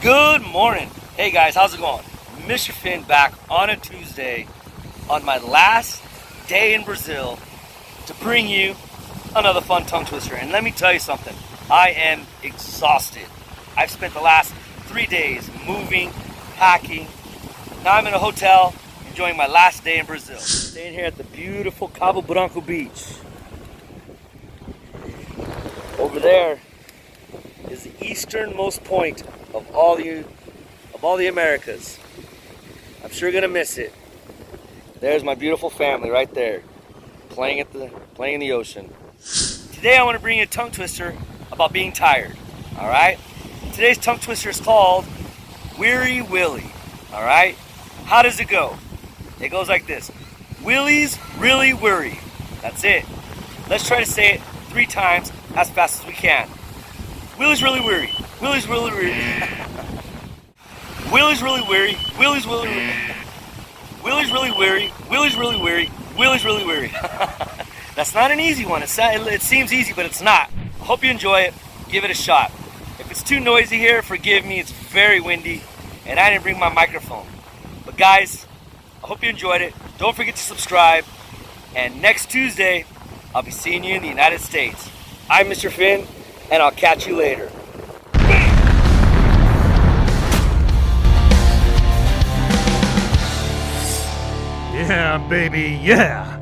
Good morning. Hey guys, how's it going? Mr. Finn back on a Tuesday on my last day in Brazil to bring you another fun tongue twister. And let me tell you something, I am exhausted. I've spent the last 3 days moving, packing. Now I'm in a hotel enjoying my last day in Brazil. Staying here at the beautiful Cabo Branco beach. Over there is the easternmost point of all the Americas. I'm sure gonna miss it. There's my beautiful family right there, playing in the ocean. Today I want to bring you a tongue twister about being tired. All right. Today's tongue twister is called Weary Willie. All right. How does it go? It goes like this: Willie's really worried. That's it. Let's try to say it 3 times as fast as we can. Willie's really worried. Willie's really worried. Willie's really weary. Willie's really weary. Willie's really weary. Willie's really weary. Willie's really weary. That's not an easy one. It seems easy, but it's not. I hope you enjoy it. Give it a shot. If it's too noisy here, forgive me. It's very windy, and I didn't bring my microphone. But guys, I hope you enjoyed it. Don't forget to subscribe. And next Tuesday, I'll be seeing you in the United States. I'm Mr. Finn, and I'll catch you later. Yeah, baby, yeah.